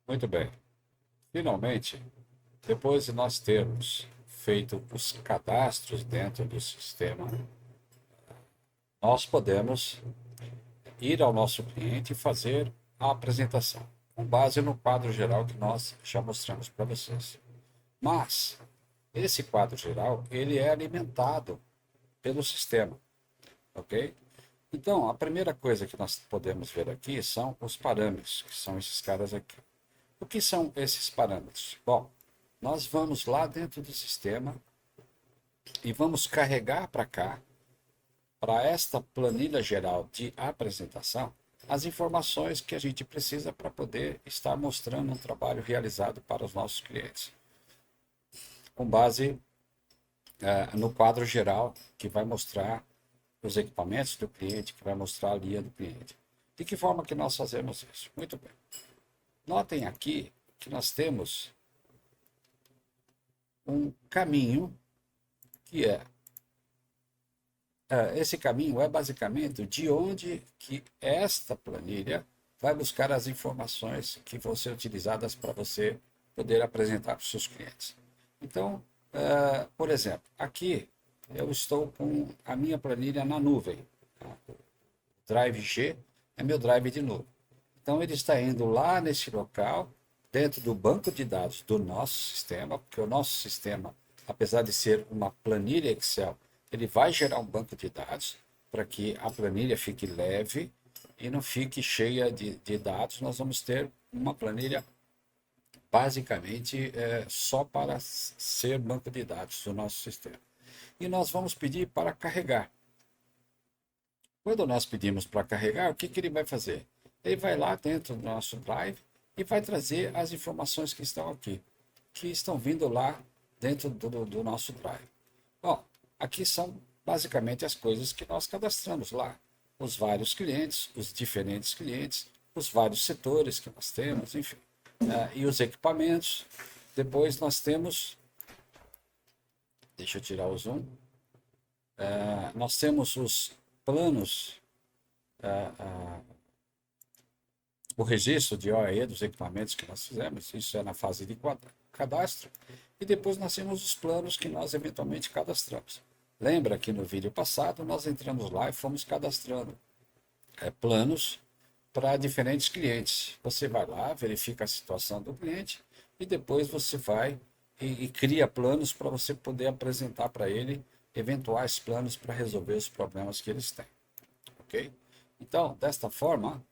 Muito bem. Finalmente, depois de nós termos feito os cadastros dentro do sistema, nós podemos ir ao nosso cliente e fazer a apresentação, com base no quadro geral que nós já mostramos para vocês. Mas esse quadro geral, ele é alimentado pelo sistema, ok? Então, a primeira coisa que nós podemos ver aqui são os parâmetros, que são esses caras aqui. O que são esses parâmetros? Bom, nós vamos lá dentro do sistema e vamos carregar para cá, para esta planilha geral de apresentação, as informações que a gente precisa para poder estar mostrando um trabalho realizado para os nossos clientes, com base no quadro geral que vai mostrar os equipamentos do cliente, que vai mostrar a linha do cliente. De que forma que nós fazemos isso? Muito bem. Notem aqui que nós temos um caminho que esse caminho é basicamente de onde que esta planilha vai buscar as informações que vão ser utilizadas para você poder apresentar para os seus clientes. Então, por exemplo, aqui eu estou com a minha planilha na nuvem. O Drive G é meu drive de nuvem. Então, ele está indo lá nesse local, dentro do banco de dados do nosso sistema, porque o nosso sistema, apesar de ser uma planilha Excel, ele vai gerar um banco de dados para que a planilha fique leve e não fique cheia de dados. Nós vamos ter uma planilha basicamente só para ser banco de dados do nosso sistema. E nós vamos pedir para carregar. Quando nós pedimos para carregar, o que, que ele vai fazer? Ele vai lá dentro do nosso Drive e vai trazer as informações que estão aqui, que estão vindo lá dentro do nosso Drive. Bom, aqui são basicamente as coisas que nós cadastramos lá. Os vários clientes, os diferentes clientes, os vários setores que nós temos, enfim. E os equipamentos. Depois nós temos, deixa eu tirar o zoom, nós temos os planos, o registro de OAE dos equipamentos que nós fizemos, isso é na fase de cadastro, e depois nós temos os planos que nós eventualmente cadastramos. Lembra que no vídeo passado nós entramos lá e fomos cadastrando planos para diferentes clientes. Você vai lá, verifica a situação do cliente e depois você vai e cria planos para você poder apresentar para ele eventuais planos para resolver os problemas que eles têm. Ok? Então, desta forma,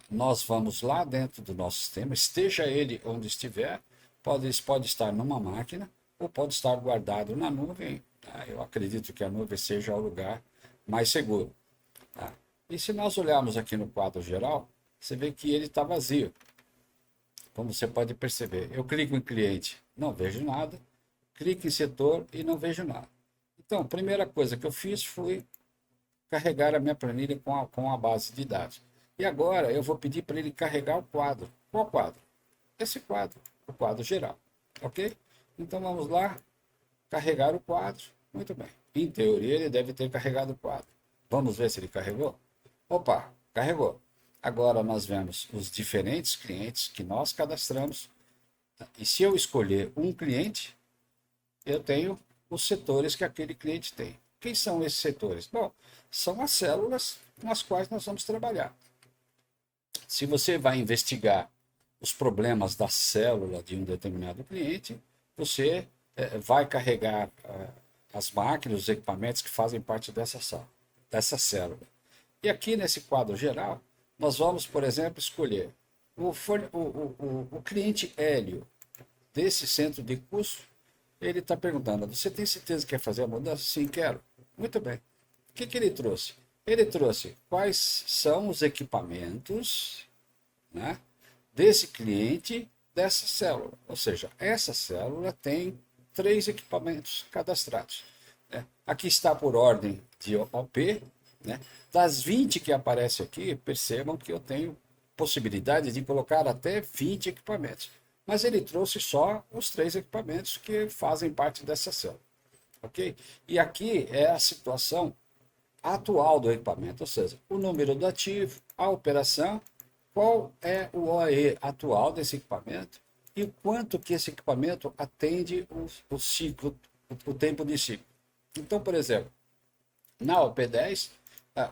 nós vamos lá dentro do nosso sistema, esteja ele onde estiver, pode estar numa máquina ou pode estar guardado na nuvem. Eu acredito que a nuvem seja o lugar mais seguro. E se nós olharmos aqui no quadro geral, você vê que ele está vazio. Como você pode perceber, eu clico em cliente, não vejo nada, clico em setor e não vejo nada. Então, a primeira coisa que eu fiz foi carregar a minha planilha com a base de dados. E agora eu vou pedir para ele carregar o quadro. Qual quadro? Esse quadro, o quadro geral. Ok? Então vamos lá, carregar o quadro. Muito bem. Em teoria ele deve ter carregado o quadro. Vamos ver se ele carregou? Opa, carregou. Agora nós vemos os diferentes clientes que nós cadastramos. E se eu escolher um cliente, eu tenho os setores que aquele cliente tem. Quem são esses setores? Bom, são as células com as quais nós vamos trabalhar. Se você vai investigar os problemas da célula de um determinado cliente, você vai carregar as máquinas, os equipamentos que fazem parte dessa célula. E aqui nesse quadro geral, nós vamos, por exemplo, escolher o cliente Hélio desse centro de custo. Ele está perguntando, você tem certeza que quer fazer a mudança? Sim, quero. Muito bem. O que, que ele trouxe? Ele trouxe quais são os equipamentos, né, desse cliente, dessa célula. Ou seja, essa célula tem 3 equipamentos cadastrados. Né? Aqui está por ordem de OP. Né? Das 20 que aparece aqui, percebam que eu tenho possibilidade de colocar até 20 equipamentos. Mas ele trouxe só os 3 equipamentos que fazem parte dessa célula. Ok? E aqui é a situação atual do equipamento, ou seja, o número do ativo, a operação qual é o OE atual desse equipamento e o quanto que esse equipamento atende o ciclo, o tempo de ciclo. Então, por exemplo, na OP10,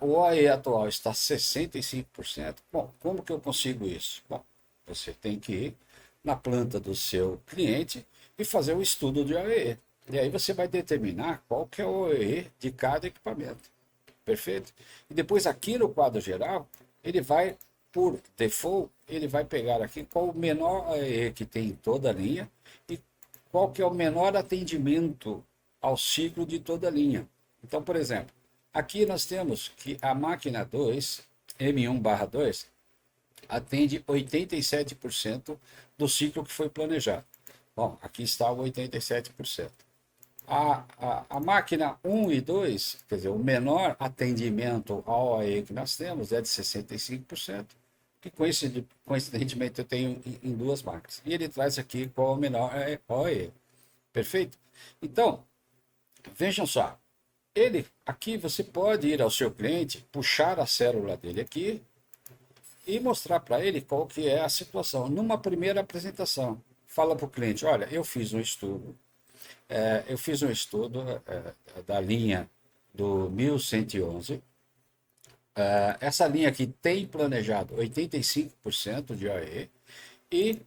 o OE atual está 65%. Bom, como que eu consigo isso? Bom, você tem que ir na planta do seu cliente e fazer um estudo de OE. E aí você vai determinar qual que é o OE de cada equipamento. Perfeito? E depois aqui no quadro geral, ele vai, por default, ele vai pegar aqui qual o menor OE que tem em toda a linha e qual que é o menor atendimento ao ciclo de toda a linha. Então, por exemplo, aqui nós temos que a máquina 2, M1/2, atende 87% do ciclo que foi planejado. Bom, aqui está o 87%. A máquina 1 e 2, quer dizer, o menor atendimento ao OE que nós temos é de 65%, que coincidentemente eu tenho em duas máquinas. E ele traz aqui qual é o menor OE. Perfeito? Então, vejam só, ele aqui você pode ir ao seu cliente, puxar a célula dele aqui e mostrar para ele qual que é a situação. Numa primeira apresentação, fala para o cliente, olha, eu fiz um estudo da linha do 1111. Essa linha aqui tem planejado 85% de OE e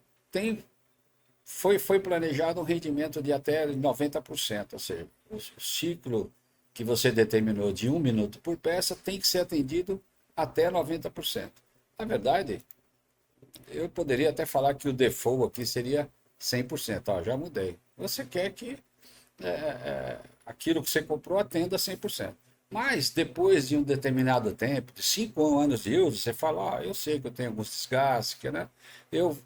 foi planejado um rendimento de até 90%, ou seja, o ciclo que você determinou de 1 minuto por peça tem que ser atendido até 90%. Na verdade, eu poderia até falar que o default aqui seria 100%. Ó, já mudei. Você quer que aquilo que você comprou atenda 100%. Mas depois de um determinado tempo, de 5 anos de uso, você fala, eu sei que eu tenho alguns desgastes, né? Eu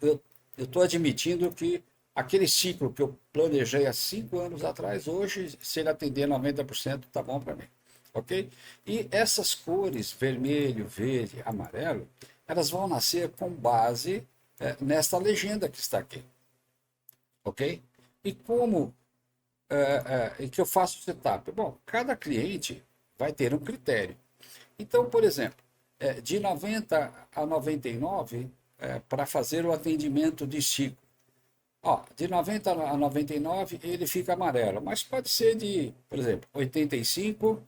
estou admitindo que aquele ciclo que eu planejei há 5 anos atrás, hoje, se ele atender 90%, tá bom para mim. Ok? E essas cores, vermelho, verde, amarelo, elas vão nascer com base nesta legenda que está aqui. Ok? E como em que eu faço o setup? Bom, cada cliente vai ter um critério. Então, por exemplo, de 90 a 99, para fazer o atendimento de ciclo. Ó, de 90 a 99 ele fica amarelo, mas pode ser de, por exemplo, 85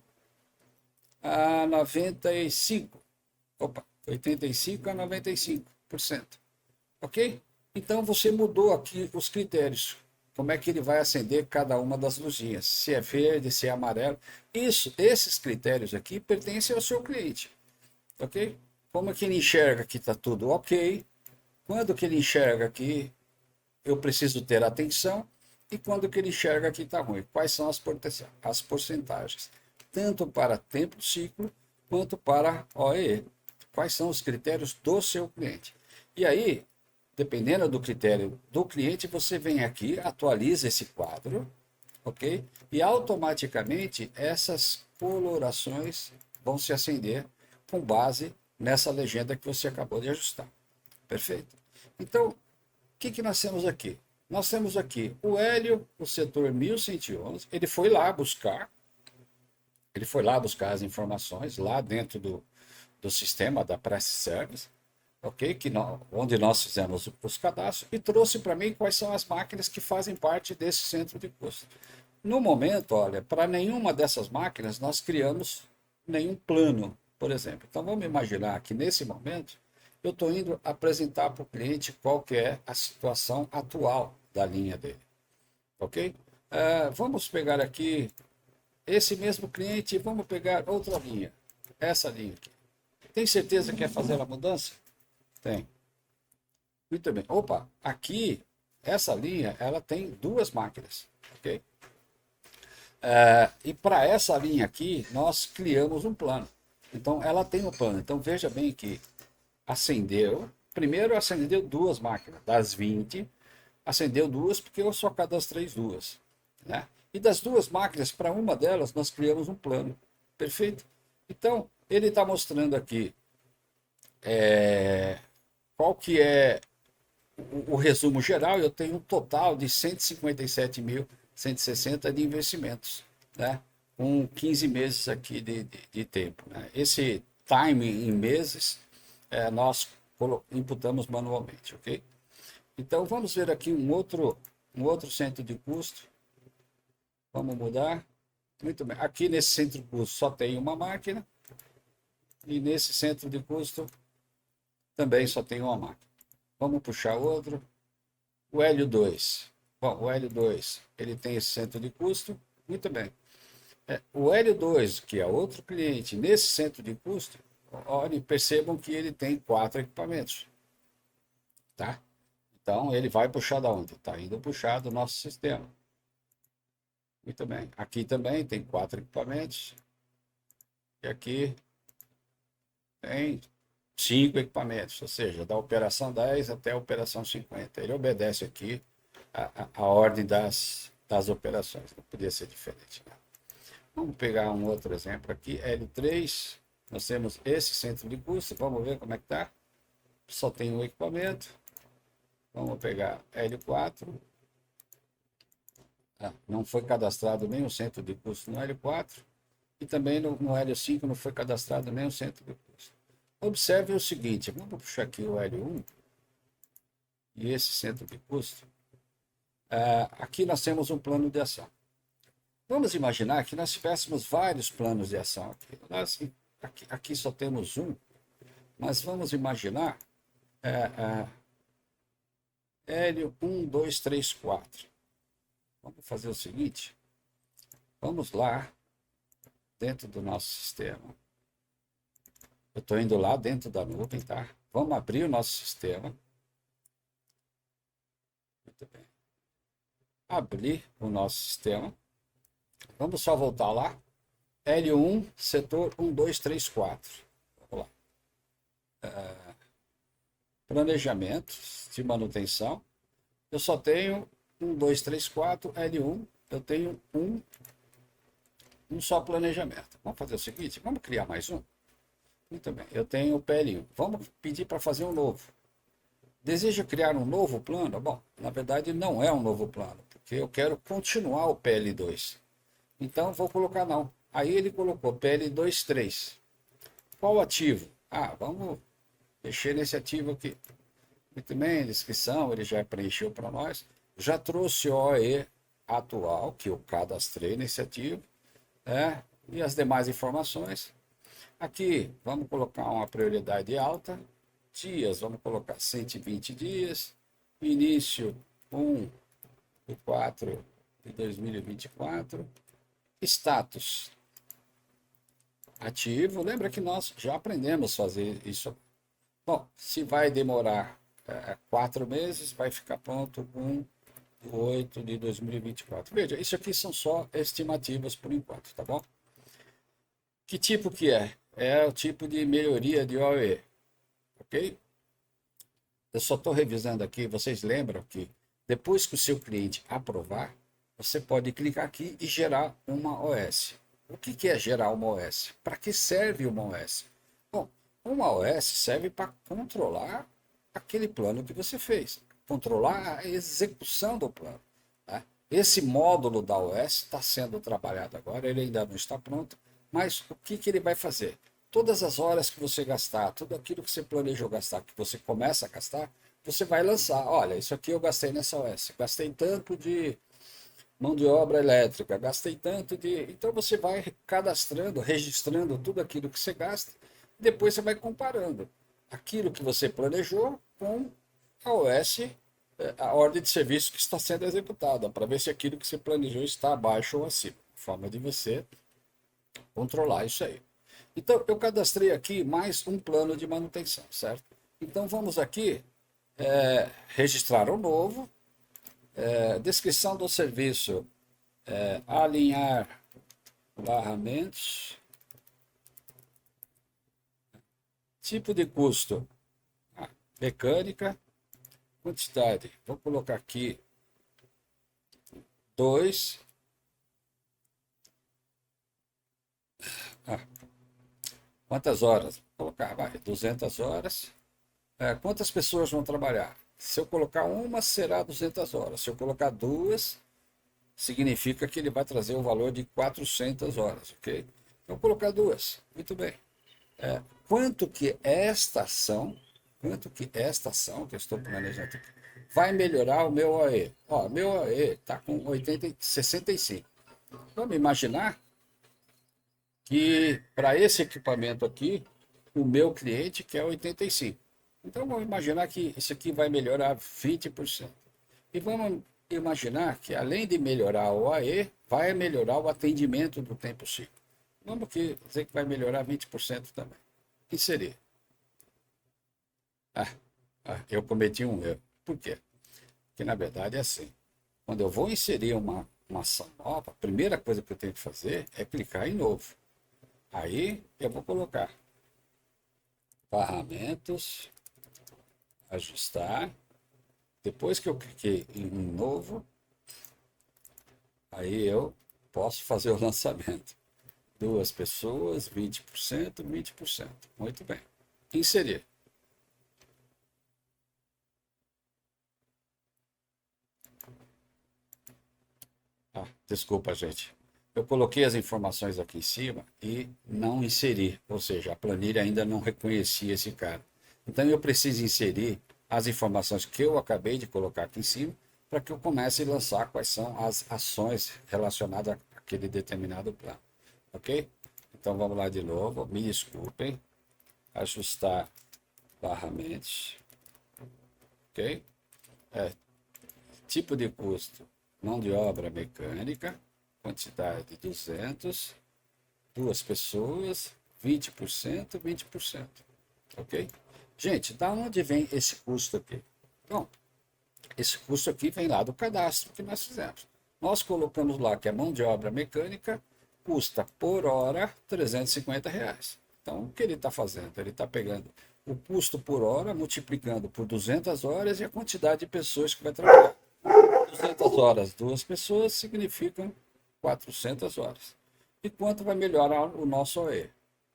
a 95. Opa, 85 a 95%. Ok? Então você mudou aqui os critérios. Como é que ele vai acender cada uma das luzinhas? Se é verde, se é amarelo. Esses critérios aqui pertencem ao seu cliente. Ok? Como é que ele enxerga que está tudo ok? Quando que ele enxerga que eu preciso ter atenção? E quando que ele enxerga que está ruim? Quais são as porcentagens? Tanto para tempo de ciclo, quanto para OEE. Quais são os critérios do seu cliente? E aí, dependendo do critério do cliente, você vem aqui, atualiza esse quadro, ok? E automaticamente essas colorações vão se acender com base nessa legenda que você acabou de ajustar. Perfeito? Então, o que nós temos aqui? Nós temos aqui o Hélio, o setor 1111, ele foi lá buscar as informações lá dentro do sistema da Press Service, ok? Onde nós fizemos os cadastros e trouxe para mim quais são as máquinas que fazem parte desse centro de custo. No momento, olha, para nenhuma dessas máquinas nós criamos nenhum plano, por exemplo. Então vamos imaginar que nesse momento eu estou indo apresentar para o cliente qual que é a situação atual da linha dele, ok? Vamos pegar aqui esse mesmo cliente e vamos pegar outra linha, essa linha aqui. Tem certeza que quer fazer a mudança? Tem. Muito bem. Opa, aqui, essa linha, ela tem duas máquinas, ok? E para essa linha aqui, nós criamos um plano. Então, ela tem um plano. Então, veja bem que primeiro acendeu duas máquinas, das 20, acendeu duas porque eu só cadastrei duas, né? E das duas máquinas, para uma delas, nós criamos um plano. Perfeito? Então, ele está mostrando aqui qual que é o resumo geral. Eu tenho um total de 157.160 de investimentos, né? Com 15 meses aqui de tempo, né? Esse time em meses, nós imputamos manualmente, ok? Então, vamos ver aqui um outro centro de custo. Vamos mudar. Muito bem. Aqui nesse centro de custo só tem uma máquina. E nesse centro de custo também só tem uma máquina. Vamos puxar outro. O L2. Bom, o L2, ele tem esse centro de custo. Muito bem. O L2, que é outro cliente, nesse centro de custo, olhem, percebam que ele tem 4 equipamentos. Tá? Então, ele vai puxar da onde? Está indo puxar do nosso sistema. Muito bem. Aqui também tem 4 equipamentos. E aqui tem 5 equipamentos, ou seja, da operação 10 até a operação 50. Ele obedece aqui a ordem das operações. Não podia ser diferente, né? Vamos pegar um outro exemplo aqui, L3. Nós temos esse centro de custo. Vamos ver como é que está. Só tem um equipamento. Vamos pegar L4. Não foi cadastrado nenhum centro de custo no L4. E também no L5 não foi cadastrado nenhum centro de custo. Observe o seguinte, vamos puxar aqui o L1 e esse centro de custo. Aqui nós temos um plano de ação. Vamos imaginar que nós tivéssemos vários planos de ação aqui. Aqui só temos um, mas vamos imaginar L1, 2, 3, 4. Vamos fazer o seguinte, vamos lá dentro do nosso sistema. Eu estou indo lá dentro da nuvem, tá? Vamos abrir o nosso sistema. Muito bem. Abrir o nosso sistema. Vamos só voltar lá. L1, setor 1, 2, 3, 4. Vamos lá. Planejamento de manutenção. Eu só tenho 1, 2, 3, 4, L1. Eu tenho um só planejamento. Vamos fazer o seguinte, vamos criar mais um. Muito bem, eu tenho o PL1. Vamos pedir para fazer um novo. Deseja criar um novo plano? Bom, na verdade não é um novo plano, porque eu quero continuar o PL2. Então vou colocar não. Aí ele colocou PL2, 3. Qual ativo? Vamos mexer nesse ativo aqui. Muito bem, descrição, ele já preencheu para nós. Já trouxe o OE atual, que eu cadastrei nesse ativo, e as demais informações. Aqui, vamos colocar uma prioridade alta. Dias, vamos colocar 120 dias. Início 1 de 4 de 2024. Status ativo. Lembra que nós já aprendemos a fazer isso. Bom, se vai demorar 4 meses, vai ficar pronto 1 de 8 de 2024. Veja, isso aqui são só estimativas por enquanto, tá bom? Que tipo que é? É o tipo de melhoria de OE, ok? Eu só estou revisando aqui, vocês lembram que depois que o seu cliente aprovar, você pode clicar aqui e gerar uma OS. O que é gerar uma OS? Para que serve uma OS? Bom, uma OS serve para controlar aquele plano que você fez, controlar a execução do plano. Tá? Esse módulo da OS está sendo trabalhado agora, ele ainda não está pronto, mas o que ele vai fazer? Todas as horas que você gastar, tudo aquilo que você planejou gastar, que você começa a gastar, você vai lançar. Olha, isso aqui eu gastei nessa OS, gastei tanto de mão de obra elétrica, gastei tanto de... Então você vai cadastrando, registrando tudo aquilo que você gasta, depois você vai comparando aquilo que você planejou com a OS, a ordem de serviço que está sendo executada, para ver se aquilo que você planejou está abaixo ou acima. Forma de você controlar isso aí. Então, eu cadastrei aqui mais um plano de manutenção, certo? Então, vamos aqui registrar um novo, descrição do serviço, alinhar barramentos, tipo de custo, mecânica, quantidade, vou colocar aqui 2, quantas horas? Vou colocar, 200 horas. Quantas pessoas vão trabalhar? Se eu colocar uma, será 200 horas. Se eu colocar duas, significa que ele vai trazer o valor de 400 horas, ok? Vou colocar duas, muito bem. Quanto que esta ação quanto que esta ação que eu estou planejando aqui vai melhorar o meu OE. Ó, meu OE está com 65. Vamos imaginar que para esse equipamento aqui, o meu cliente quer 85. Então vamos imaginar que isso aqui vai melhorar 20%. E vamos imaginar que além de melhorar o OE, vai melhorar o atendimento do tempo ciclo. Vamos dizer que vai melhorar 20% também. Inserir. Eu cometi um erro. Por quê? Porque na verdade é assim. Quando eu vou inserir uma ação nova, a primeira coisa que eu tenho que fazer é clicar em novo. Aí eu vou colocar ferramentas, ajustar. Depois que eu cliquei em novo, aí eu posso fazer o lançamento. 2 pessoas, 20%, 20%. Muito bem. Inserir. Desculpa, gente. Eu coloquei as informações aqui em cima e não inseri, ou seja, a planilha ainda não reconhecia esse cara. Então eu preciso inserir as informações que eu acabei de colocar aqui em cima para que eu comece a lançar quais são as ações relacionadas àquele determinado plano. Ok? Então vamos lá de novo, me desculpem. Ajustar barramentos. Ok? Tipo de custo, mão de obra mecânica, quantidade 200, 2 pessoas, 20%, 20%. Ok? Gente, da onde vem esse custo aqui? Bom, esse custo aqui vem lá do cadastro que nós fizemos. Nós colocamos lá que a mão de obra mecânica custa por hora R$ 350. Então, o que ele está fazendo? Ele está pegando o custo por hora, multiplicando por 200 horas e a quantidade de pessoas que vai trabalhar. 200 horas, 2 pessoas, significam 400 horas. E quanto vai melhorar o nosso OE?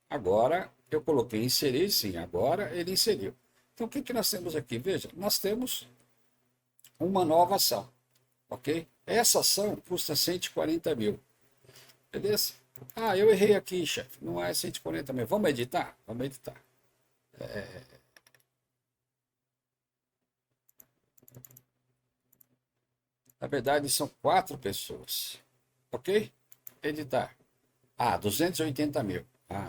Agora, eu coloquei inserir, sim, agora ele inseriu. Então, o que nós temos aqui? Veja, nós temos uma nova ação, ok? Essa ação custa 140 mil, beleza? Eu errei aqui, chefe, não é 140 mil. Vamos editar? Vamos editar. Na verdade, são 4 pessoas, ok? Editar. 280 mil.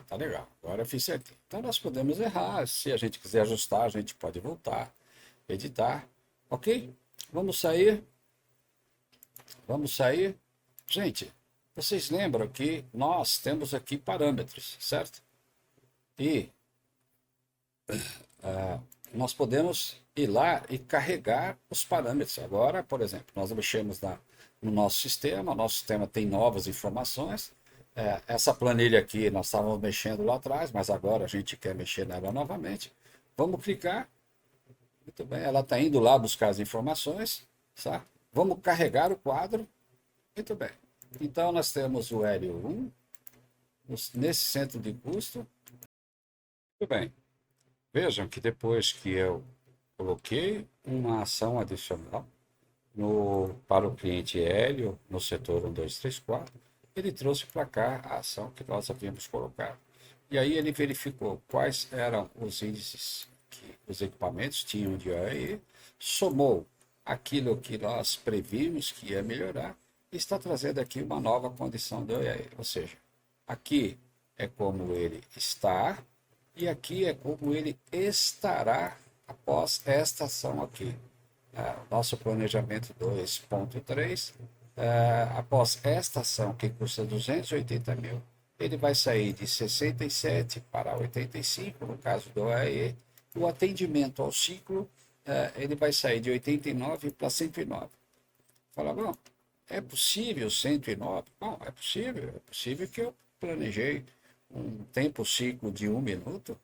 Tá legal. Agora eu fiz certinho. Então nós podemos errar. Se a gente quiser ajustar, a gente pode voltar, editar. Ok? Vamos sair. Vamos sair. Gente, vocês lembram que nós temos aqui parâmetros, certo? E nós podemos ir lá e carregar os parâmetros. Agora, por exemplo, nós mexemos no nosso sistema, o nosso sistema tem novas informações. Essa planilha aqui nós estávamos mexendo lá atrás, mas agora a gente quer mexer nela novamente. Vamos clicar. Muito bem, ela está indo lá buscar as informações. Tá? Vamos carregar o quadro. Muito bem. Então nós temos o L1 nesse centro de custo. Muito bem. Vejam que depois que eu coloquei uma ação adicional para o cliente Hélio, no setor 1, 2, 3, 4, ele trouxe para cá a ação que nós havíamos colocado. E aí ele verificou quais eram os índices que os equipamentos tinham de OEE, somou aquilo que nós previmos que ia melhorar e está trazendo aqui uma nova condição de OEE. Ou seja, aqui é como ele está e aqui é como ele estará após esta ação aqui. Nosso planejamento 2.3, após esta ação que custa 280 mil, ele vai sair de 67 para 85, no caso do AE. O atendimento ao ciclo, ele vai sair de 89 para 109. Fala, bom, é possível 109? Bom, é possível que eu planejei um tempo ciclo de 1 minuto,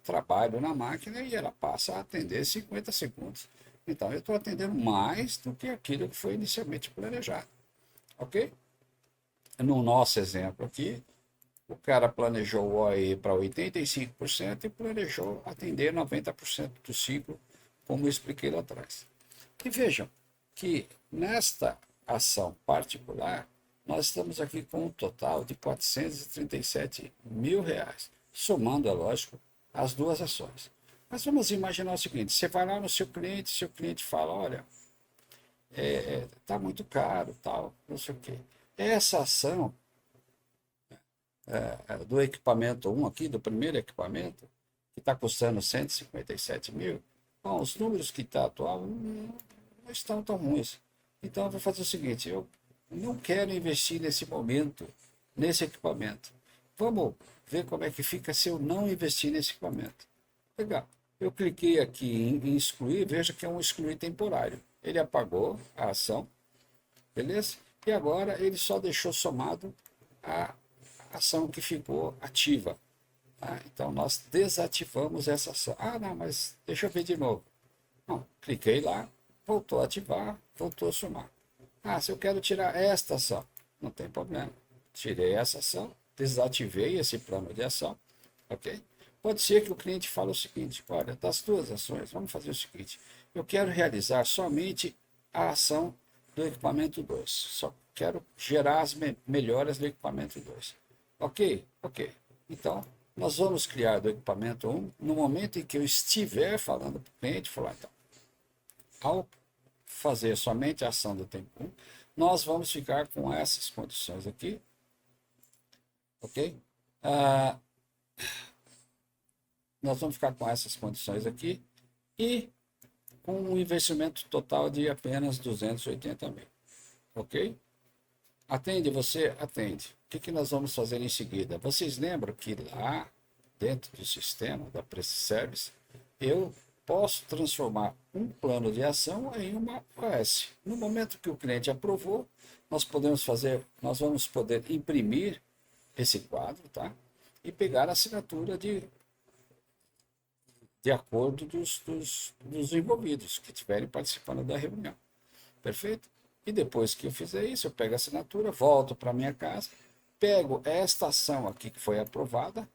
trabalho na máquina e ela passa a atender 50 segundos. Então, eu estou atendendo mais do que aquilo que foi inicialmente planejado. Ok? No nosso exemplo aqui, o cara planejou o OE para 85% e planejou atender 90% do ciclo, como eu expliquei lá atrás. E vejam que nesta ação particular, nós estamos aqui com um total de R$ 437 mil, somando, é lógico, as duas ações. Mas vamos imaginar o seguinte: você vai lá no seu cliente fala, olha, tá muito caro, tal, não sei o quê. Essa ação do equipamento um aqui, do primeiro equipamento, que está custando 157 mil, bom, os números que está atual não estão tão ruins. Então, eu vou fazer o seguinte: eu não quero investir nesse momento, nesse equipamento. Vamos ver como é que fica se eu não investir nesse equipamento. Legal. Eu cliquei aqui em excluir, veja que é um excluir temporário. Ele apagou a ação, beleza? E agora ele só deixou somado a ação que ficou ativa. Tá? Então nós desativamos essa ação. Ah, não, mas deixa eu ver de novo. Não, cliquei lá, voltou a ativar, voltou a somar. Ah, se eu quero tirar esta ação, não tem problema. Tirei essa ação, desativei esse plano de ação, ok? Pode ser que o cliente fale o seguinte: olha, das duas ações, vamos fazer o seguinte: eu quero realizar somente a ação do equipamento 2. Só quero gerar as melhoras do equipamento 2. Ok? Ok. Então, nós vamos criar do equipamento 1 no momento em que eu estiver falando para o cliente, falar, então, ao fazer somente a ação do tempo 1, nós vamos ficar com essas condições aqui, ok? Nós vamos ficar com essas condições aqui e com um investimento total de apenas 280 mil, ok? Atende você? Atende. O que nós vamos fazer em seguida? Vocês lembram que lá dentro do sistema da Prece Service, eu posso transformar um plano de ação em uma OS. No momento que o cliente aprovou, nós vamos poder imprimir esse quadro, tá? E pegar a assinatura de acordo dos envolvidos que estiverem participando da reunião. Perfeito? E depois que eu fizer isso, eu pego a assinatura, volto para minha casa, pego esta ação aqui que foi aprovada,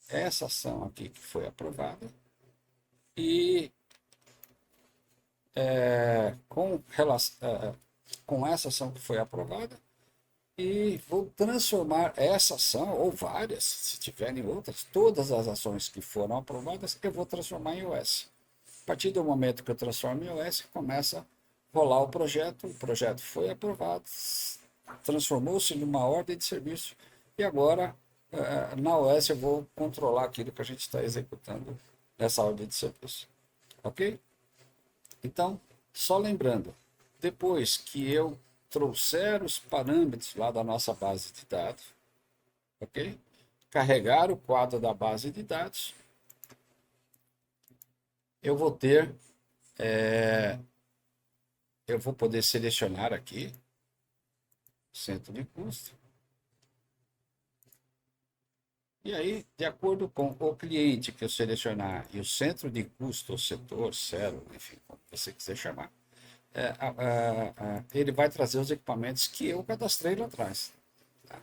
essa ação aqui que foi aprovada, e com essa ação que foi aprovada, e vou transformar essa ação, ou várias, se tiverem outras, todas as ações que foram aprovadas, eu vou transformar em OS. A partir do momento que eu transformo em OS, começa a rolar o projeto foi aprovado, transformou-se numa ordem de serviço, e agora, na OS, eu vou controlar aquilo que a gente está executando nessa ordem de serviço. Ok? Então, só lembrando, depois que eu trouxer os parâmetros lá da nossa base de dados, ok? Carregar o quadro da base de dados, eu vou ter, eu vou poder selecionar aqui, centro de custo, e aí, de acordo com o cliente que eu selecionar e o centro de custo, ou setor, célula, enfim, como você quiser chamar, ele vai trazer os equipamentos que eu cadastrei lá atrás. Tá?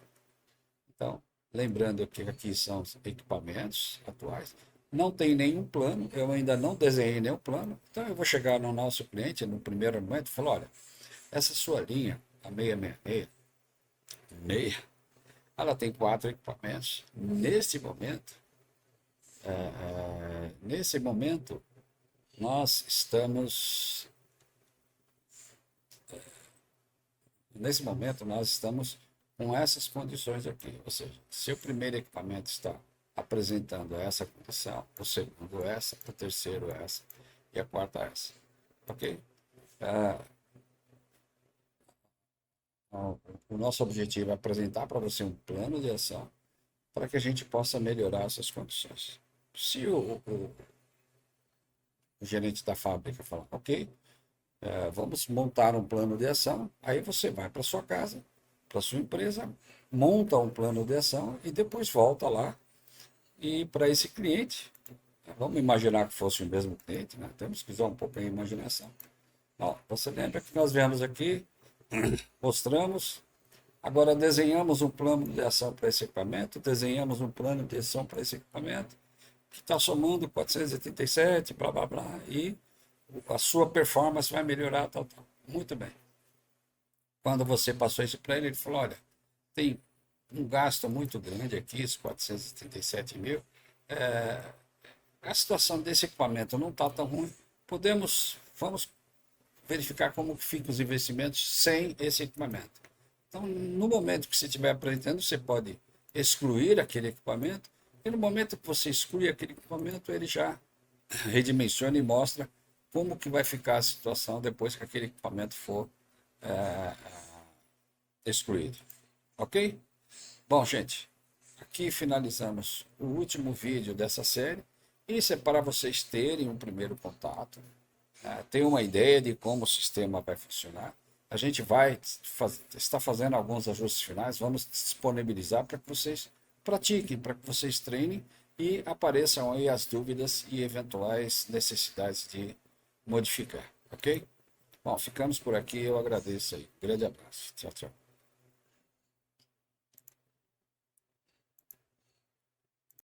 Então, lembrando que aqui são os equipamentos atuais. Não tem nenhum plano, eu ainda não desenhei nenhum plano. Então, eu vou chegar no nosso cliente no primeiro momento e falar: olha, essa sua linha, a 666, ela tem 4 equipamentos. Nesse momento, nós estamos com essas condições aqui, ou seja, se o primeiro equipamento está apresentando essa condição, o segundo essa, o terceiro essa e a quarta essa, ok? O nosso objetivo é apresentar para você um plano de ação para que a gente possa melhorar essas condições. Se o gerente da fábrica falar, ok, vamos montar um plano de ação, aí você vai para sua casa, para sua empresa, monta um plano de ação e depois volta lá e para esse cliente, vamos imaginar que fosse o mesmo cliente, né? Temos que usar um pouco a imaginação. Ó, você lembra que nós viemos aqui, mostramos, agora desenhamos um plano de ação para esse equipamento, desenhamos um plano de ação para esse equipamento, que está somando 487, blá, blá, blá, e a sua performance vai melhorar, tal, tal. Muito bem. Quando você passou isso para ele, ele falou, olha, tem um gasto muito grande aqui, esses 437 mil, a situação desse equipamento não está tão ruim, vamos verificar como que ficam os investimentos sem esse equipamento. Então, no momento que você estiver aprendendo, você pode excluir aquele equipamento, e no momento que você exclui aquele equipamento, ele já redimensiona e mostra como que vai ficar a situação depois que aquele equipamento for excluído. Ok? Bom, gente, aqui finalizamos o último vídeo dessa série. Isso é para vocês terem um primeiro contato, ter uma ideia de como o sistema vai funcionar. A gente vai estar fazendo alguns ajustes finais, vamos disponibilizar para que vocês pratiquem, para que vocês treinem e apareçam aí as dúvidas e eventuais necessidades de modificar, ok? Bom, ficamos por aqui, eu agradeço aí. Grande abraço. Tchau, tchau.